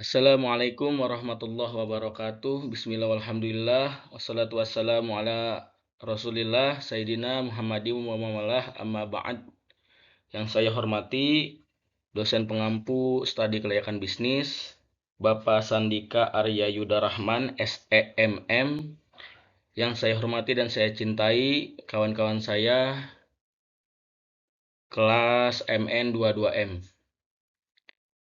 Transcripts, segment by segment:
Assalamualaikum warahmatullahi wabarakatuh. Bismillah walhamdulillah. Wassalatu wassalamu ala Rasulillah Sayyidina Muhammadin wa mamalah amma ba'd. Yang saya hormati dosen pengampu studi kelayakan bisnis Bapak Sandika Arya Yuda Rahman SEMM. Yang saya hormati dan saya cintai kawan-kawan saya kelas MN22M.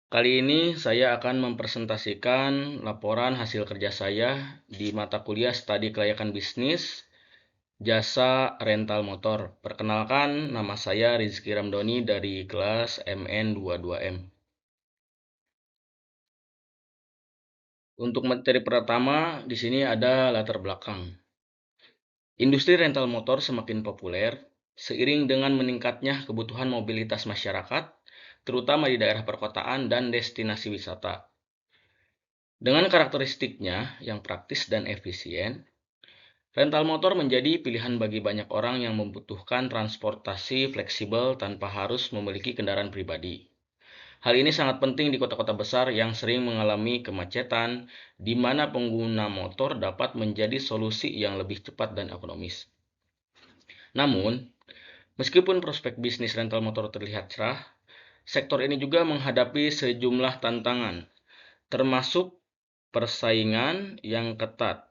Kali ini saya akan mempresentasikan laporan hasil kerja saya di mata kuliah Studi Kelayakan Bisnis Jasa Rental Motor. Perkenalkan, nama saya Rizky Ramdhani dari kelas MN22M. Untuk materi pertama, di sini ada latar belakang. Industri rental motor semakin populer seiring dengan meningkatnya kebutuhan mobilitas masyarakat, terutama di daerah perkotaan dan destinasi wisata. Dengan karakteristiknya yang praktis dan efisien, rental motor menjadi pilihan bagi banyak orang yang membutuhkan transportasi fleksibel tanpa harus memiliki kendaraan pribadi. Hal ini sangat penting di kota-kota besar yang sering mengalami kemacetan, di mana pengguna motor dapat menjadi solusi yang lebih cepat dan ekonomis. Namun, meskipun prospek bisnis rental motor terlihat cerah, sektor ini juga menghadapi sejumlah tantangan, termasuk persaingan yang ketat,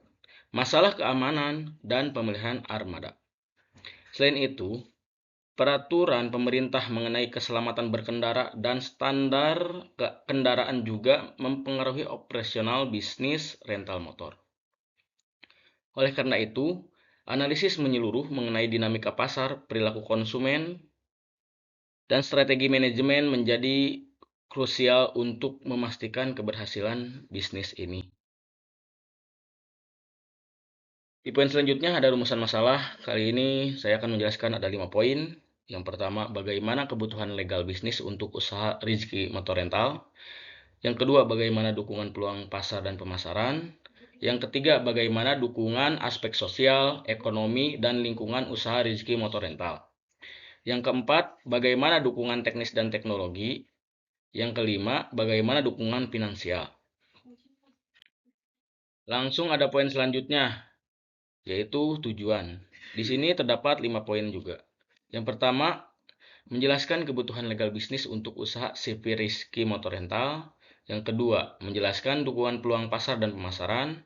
masalah keamanan, dan pemilihan armada. Selain itu, peraturan pemerintah mengenai keselamatan berkendara dan standar kendaraan juga mempengaruhi operasional bisnis rental motor. Oleh karena itu, analisis menyeluruh mengenai dinamika pasar, perilaku konsumen, dan strategi manajemen menjadi krusial untuk memastikan keberhasilan bisnis ini. Di poin selanjutnya ada rumusan masalah. Kali ini saya akan menjelaskan ada 5 poin. Yang pertama, bagaimana kebutuhan legal bisnis untuk usaha Rizky Motor Rental. Yang kedua, bagaimana dukungan peluang pasar dan pemasaran. Yang ketiga, bagaimana dukungan aspek sosial, ekonomi, dan lingkungan usaha Rizky Motor Rental. Yang keempat, bagaimana dukungan teknis dan teknologi. Yang kelima, bagaimana dukungan finansial. Langsung ada poin selanjutnya, yaitu tujuan. Di sini terdapat 5 poin juga. Yang pertama, menjelaskan kebutuhan legal bisnis untuk usaha CV Rizky Motor Rental. Yang kedua, menjelaskan dukungan peluang pasar dan pemasaran.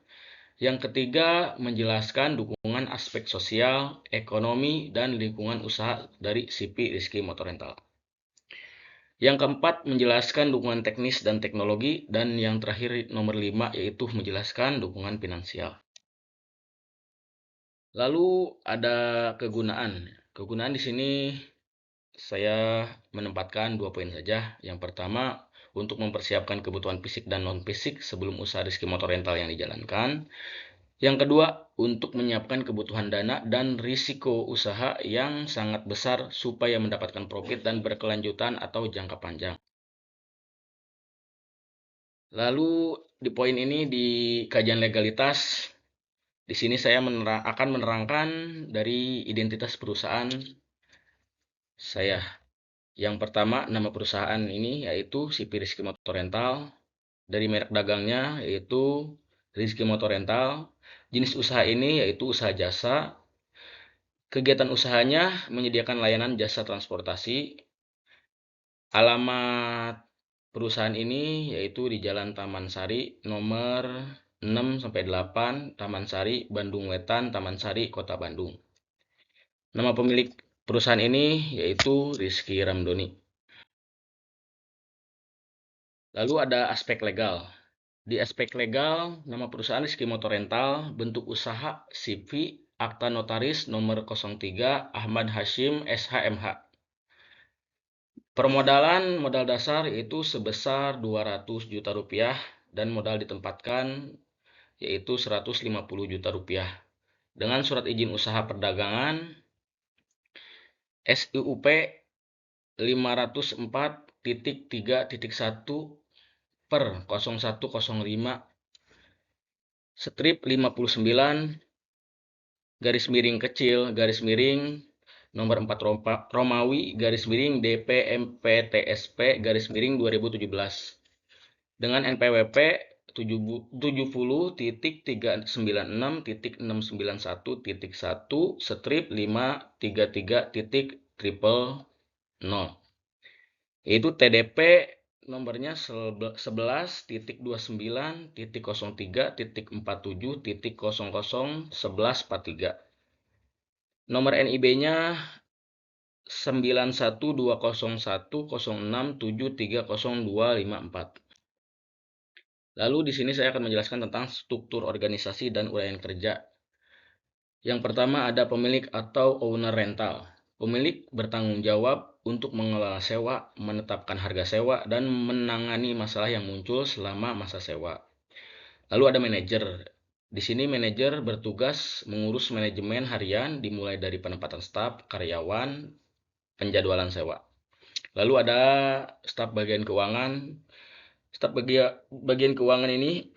Yang ketiga, menjelaskan dukungan aspek sosial, ekonomi, dan lingkungan usaha dari CV Rizky Motor Rental. Yang keempat, menjelaskan dukungan teknis dan teknologi. Dan yang terakhir, nomor 5, yaitu menjelaskan dukungan finansial. Lalu ada kegunaan. Kegunaan di sini saya menempatkan 2 poin saja. Yang pertama, untuk mempersiapkan kebutuhan fisik dan non-fisik sebelum usaha Rizky Motor Rental yang dijalankan. Yang kedua, untuk menyiapkan kebutuhan dana dan risiko usaha yang sangat besar supaya mendapatkan profit dan berkelanjutan atau jangka panjang. Lalu di poin ini di kajian legalitas, di sini saya akan menerangkan dari identitas perusahaan saya. Yang pertama, nama perusahaan ini yaitu CV Rizky Motor Rental. Dari merek dagangnya yaitu Rizky Motor Rental. Jenis usaha ini yaitu usaha jasa. Kegiatan usahanya menyediakan layanan jasa transportasi. Alamat perusahaan ini yaitu di Jalan Taman Sari nomor 6-8 Taman Sari, Bandung Wetan, Taman Sari, Kota Bandung. Nama pemilik perusahaan ini yaitu Rizky Ramdhani. Lalu ada aspek legal. Di aspek legal, nama perusahaan Rizky Motor Rental, bentuk usaha CV, akta notaris nomor 03 Ahmad Hashim SHMH. Permodalan modal dasar yaitu sebesar 200 juta rupiah dan modal ditempatkan yaitu 150 juta rupiah. Dengan surat izin usaha perdagangan SIUP 504.3.1 per 0105 strip 59 garis miring kecil garis miring nomor 4 Romawi garis miring DP MPTSP garis miring 2017. dengan NPWP 70.396.691.1 strip 533.000, yaitu TDP nomornya 11.29.03.47.001143. Nomor NIB-nya 912010673024. Lalu di sini saya akan menjelaskan tentang struktur organisasi dan uraian kerja. Yang pertama ada pemilik atau owner rental. Pemilik bertanggung jawab untuk mengelola sewa, menetapkan harga sewa, dan menangani masalah yang muncul selama masa sewa. Lalu ada manajer. Di sini manajer bertugas mengurus manajemen harian dimulai dari penempatan staf, karyawan, penjadwalan sewa. Lalu ada staf bagian keuangan. Staf bagian keuangan ini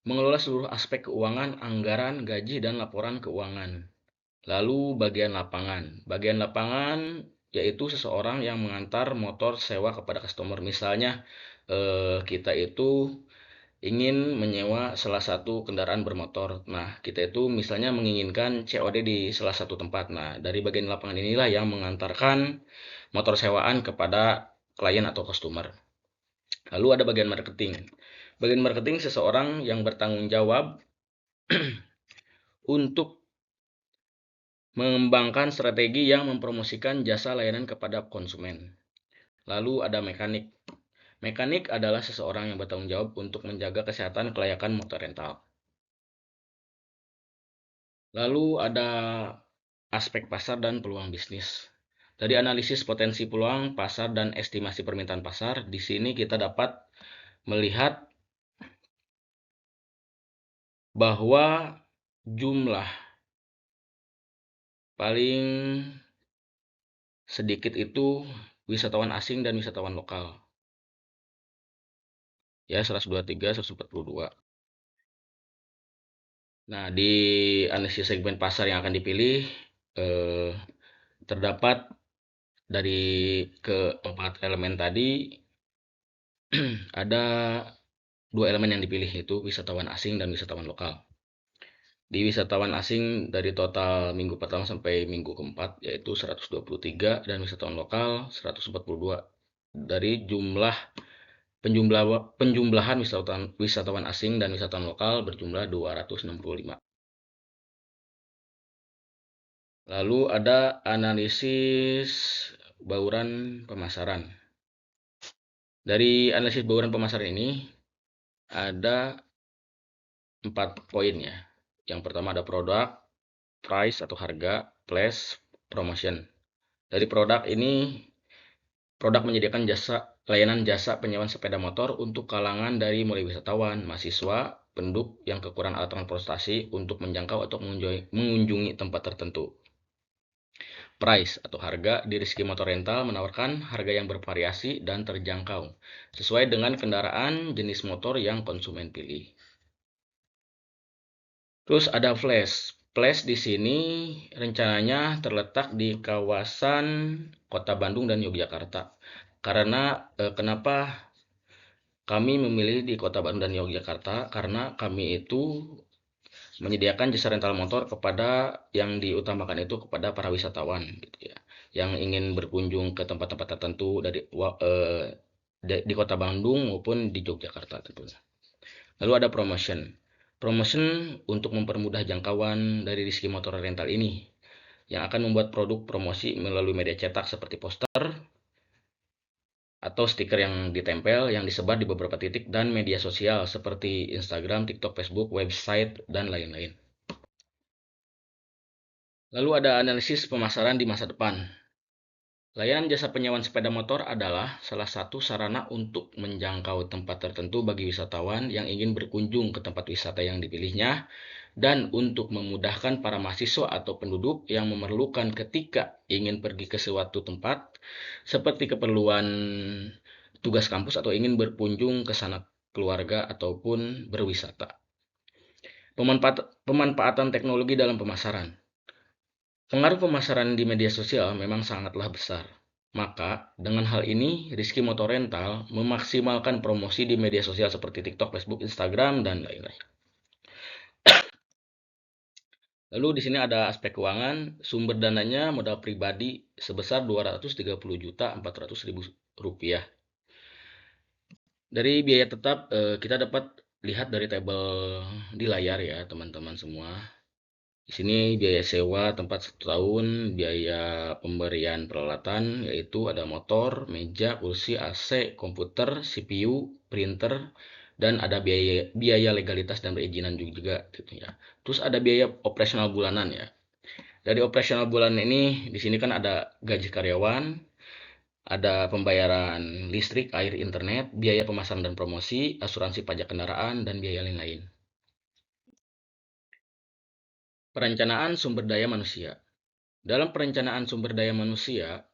mengelola seluruh aspek keuangan, anggaran, gaji, dan laporan keuangan. Lalu bagian lapangan. Bagian lapangan yaitu seseorang yang mengantar motor sewa kepada customer. Misalnya kita itu ingin menyewa salah satu kendaraan bermotor. Nah, kita itu misalnya menginginkan COD di salah satu tempat. Nah, dari bagian lapangan inilah yang mengantarkan motor sewaan kepada klien atau customer. Lalu ada bagian marketing. Bagian marketing seseorang yang bertanggung jawab untuk mengembangkan strategi yang mempromosikan jasa layanan kepada konsumen. Lalu ada mekanik. Mekanik adalah seseorang yang bertanggung jawab untuk menjaga kesehatan kelayakan motor rental. Lalu ada aspek pasar dan peluang bisnis. Dari analisis potensi peluang pasar dan estimasi permintaan pasar, di sini kita dapat melihat bahwa jumlah paling sedikit itu wisatawan asing dan wisatawan lokal. Ya, 123, 142. Nah, di analisis segmen pasar yang akan dipilih terdapat dari keempat elemen tadi ada dua elemen yang dipilih, yaitu wisatawan asing dan wisatawan lokal. Di wisatawan asing dari total minggu pertama sampai minggu keempat yaitu 123 dan wisatawan lokal 142. Dari jumlah penjumlahan wisatawan asing dan wisatawan lokal berjumlah 265. Lalu ada analisis bauran pemasaran. Dari analisis bauran pemasaran ini ada 4 poin ya. Yang pertama ada produk, price atau harga, place, promotion. Dari produk ini, produk menyediakan layanan jasa penyewaan sepeda motor untuk kalangan dari mulai wisatawan, mahasiswa, penduduk yang kekurangan alat transportasi untuk menjangkau atau mengunjungi tempat tertentu. Price atau harga di Rizky Motor Rental menawarkan harga yang bervariasi dan terjangkau sesuai dengan kendaraan jenis motor yang konsumen pilih. Terus ada Flash. Flash di sini rencananya terletak di kawasan Kota Bandung dan Yogyakarta. Karena kenapa kami memilih di Kota Bandung dan Yogyakarta? Karena kami itu menyediakan jasa rental motor kepada yang diutamakan itu kepada para wisatawan gitu ya, yang ingin berkunjung ke tempat-tempat tertentu di Kota Bandung maupun di Yogyakarta tentunya. Lalu ada promotion. Promotion untuk mempermudah jangkauan dari Rizky Motor Rental ini yang akan membuat produk promosi melalui media cetak seperti poster atau stiker yang ditempel yang disebar di beberapa titik dan media sosial seperti Instagram, TikTok, Facebook, website, dan lain-lain. Lalu ada analisis pemasaran di masa depan. Layanan jasa penyewaan sepeda motor adalah salah satu sarana untuk menjangkau tempat tertentu bagi wisatawan yang ingin berkunjung ke tempat wisata yang dipilihnya dan untuk memudahkan para mahasiswa atau penduduk yang memerlukan ketika ingin pergi ke suatu tempat seperti keperluan tugas kampus atau ingin berkunjung ke sanak keluarga ataupun berwisata. Pemanfaatan teknologi dalam pemasaran. Pengaruh pemasaran di media sosial memang sangatlah besar. Maka, dengan hal ini, Rizky Motor Rental memaksimalkan promosi di media sosial seperti TikTok, Facebook, Instagram, dan lain-lain. Lalu di sini ada aspek keuangan, sumber dananya modal pribadi sebesar Rp230.400.000. Dari biaya tetap, kita dapat lihat dari tabel di layar ya, teman-teman semua. Di sini biaya sewa tempat 1 tahun, biaya pemberian peralatan yaitu ada motor, meja, kursi, AC, komputer, CPU, printer, dan ada biaya biaya legalitas dan perizinan juga gitu ya. Terus ada biaya operasional bulanan ya. Dari operasional bulan ini di sini kan ada gaji karyawan, ada pembayaran listrik, air, internet, biaya pemasaran dan promosi, asuransi pajak kendaraan, dan biaya lain-lain. Perencanaan sumber daya manusia. Dalam perencanaan sumber daya manusia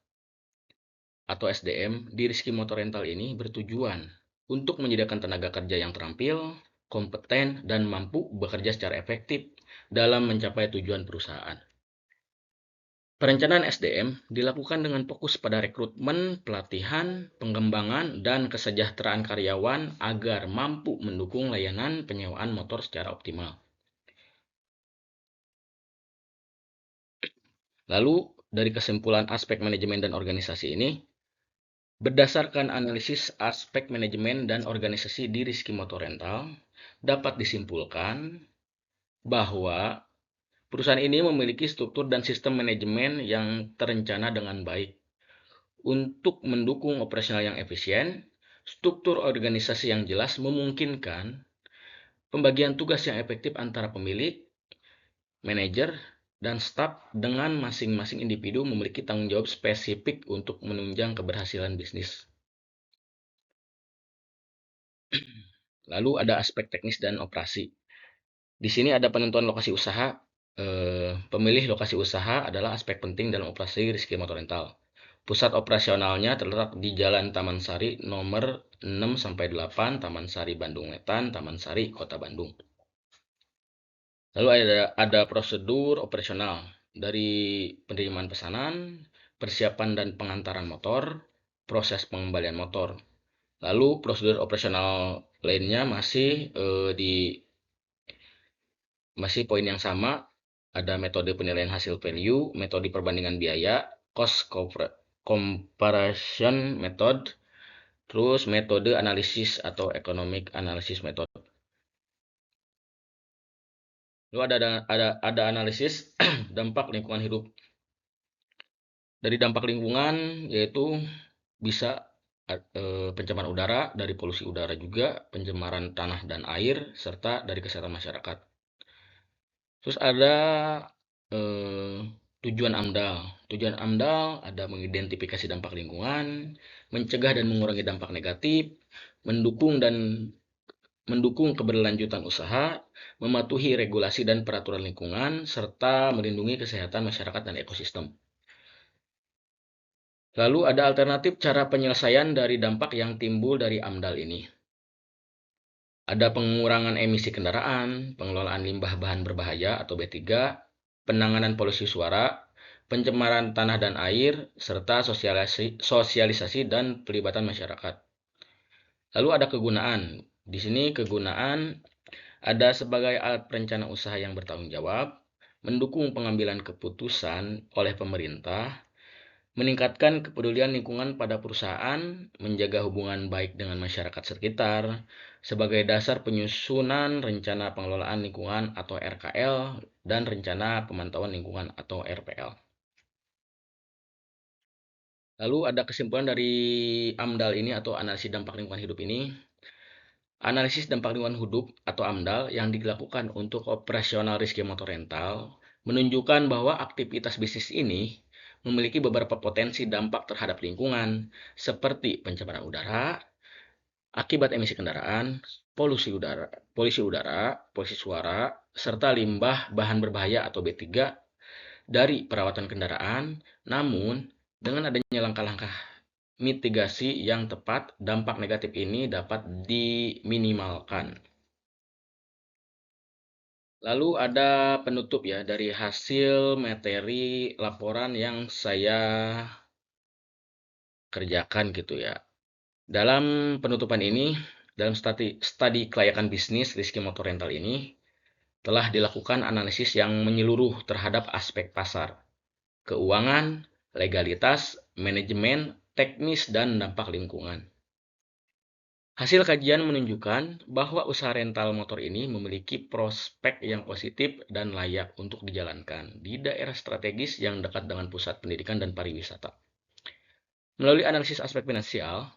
atau SDM, di Rizky Motor Rental ini bertujuan untuk menyediakan tenaga kerja yang terampil, kompeten, dan mampu bekerja secara efektif dalam mencapai tujuan perusahaan. Perencanaan SDM dilakukan dengan fokus pada rekrutmen, pelatihan, pengembangan, dan kesejahteraan karyawan agar mampu mendukung layanan penyewaan motor secara optimal. Lalu, dari kesimpulan aspek manajemen dan organisasi ini, berdasarkan analisis aspek manajemen dan organisasi di Rizky Motor Rental, dapat disimpulkan bahwa perusahaan ini memiliki struktur dan sistem manajemen yang terencana dengan baik. Untuk mendukung operasional yang efisien, struktur organisasi yang jelas memungkinkan pembagian tugas yang efektif antara pemilik, manajer, dan staf dengan masing-masing individu memiliki tanggung jawab spesifik untuk menunjang keberhasilan bisnis. Lalu ada aspek teknis dan operasi. Di sini ada penentuan lokasi usaha. Pemilih lokasi usaha adalah aspek penting dalam operasi Rizky Motor Rental. Pusat operasionalnya terletak di Jalan Taman Sari nomor 6-8, Taman Sari, Bandung Wetan, Taman Sari, Kota Bandung. Lalu ada prosedur operasional dari penerimaan pesanan, persiapan dan pengantaran motor, proses pengembalian motor. Lalu prosedur operasional lainnya masih poin yang sama, ada metode penilaian hasil value, metode perbandingan biaya, cost comparison method, terus metode analisis atau economic analysis method. Lalu ada analisis dampak lingkungan hidup. Dari dampak lingkungan yaitu bisa pencemaran udara, dari polusi udara juga, pencemaran tanah dan air, serta dari kesehatan masyarakat. Terus ada eh, tujuan AMDAL. Tujuan AMDAL ada mengidentifikasi dampak lingkungan, mencegah dan mengurangi dampak negatif, mendukung keberlanjutan usaha, mematuhi regulasi dan peraturan lingkungan, serta melindungi kesehatan masyarakat dan ekosistem. Lalu ada alternatif cara penyelesaian dari dampak yang timbul dari AMDAL ini. Ada pengurangan emisi kendaraan, pengelolaan limbah bahan berbahaya atau B3, penanganan polusi suara, pencemaran tanah dan air, serta sosialisasi dan pelibatan masyarakat. Lalu ada kegunaan. Di sini kegunaan ada sebagai alat perencana usaha yang bertanggung jawab, mendukung pengambilan keputusan oleh pemerintah, meningkatkan kepedulian lingkungan pada perusahaan, menjaga hubungan baik dengan masyarakat sekitar, sebagai dasar penyusunan rencana pengelolaan lingkungan atau RKL dan rencana pemantauan lingkungan atau RPL. Lalu ada kesimpulan dari AMDAL ini atau analisis dampak lingkungan hidup ini. Analisis dampak lingkungan hidup atau AMDAL yang dilakukan untuk operasional Rizky Motor Rental menunjukkan bahwa aktivitas bisnis ini memiliki beberapa potensi dampak terhadap lingkungan seperti pencemaran udara akibat emisi kendaraan, polusi suara, serta limbah bahan berbahaya atau B3 dari perawatan kendaraan. Namun, dengan adanya langkah-langkah mitigasi yang tepat, dampak negatif ini dapat diminimalkan. Lalu ada penutup ya dari hasil materi laporan yang saya kerjakan gitu ya. Dalam penutupan ini, dalam studi kelayakan bisnis Rizky Motor Rental ini telah dilakukan analisis yang menyeluruh terhadap aspek pasar, keuangan, legalitas, manajemen, teknis, dan dampak lingkungan. Hasil kajian menunjukkan bahwa usaha rental motor ini memiliki prospek yang positif dan layak untuk dijalankan di daerah strategis yang dekat dengan pusat pendidikan dan pariwisata. Melalui analisis aspek finansial,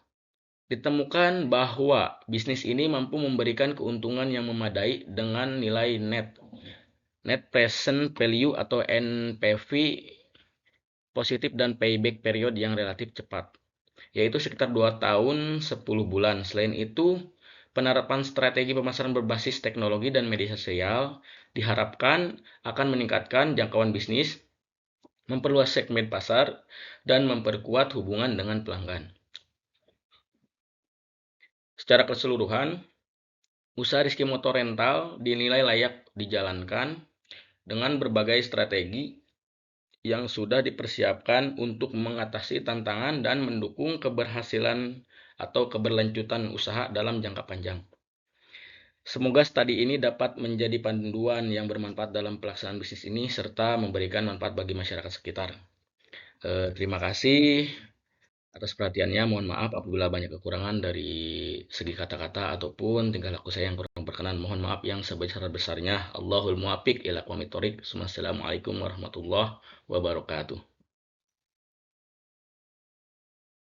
ditemukan bahwa bisnis ini mampu memberikan keuntungan yang memadai dengan nilai net present value atau NPV positif dan payback period yang relatif cepat, yaitu sekitar 2 tahun 10 bulan. Selain itu, penerapan strategi pemasaran berbasis teknologi dan media sosial diharapkan akan meningkatkan jangkauan bisnis, memperluas segmen pasar, dan memperkuat hubungan dengan pelanggan. Secara keseluruhan, usaha Rizky Motor Rental dinilai layak dijalankan dengan berbagai strategi yang sudah dipersiapkan untuk mengatasi tantangan dan mendukung keberhasilan atau keberlanjutan usaha dalam jangka panjang. Semoga studi ini dapat menjadi panduan yang bermanfaat dalam pelaksanaan bisnis ini serta memberikan manfaat bagi masyarakat sekitar. Terima kasih atas perhatiannya. Mohon maaf apabila banyak kekurangan dari segi kata-kata ataupun tingkah laku saya yang kurang berkenan. Mohon maaf yang sebesar-besarnya. Allahul muwaffiq ila aqwamit thoriq. Wassalamualaikum warahmatullahi wabarakatuh.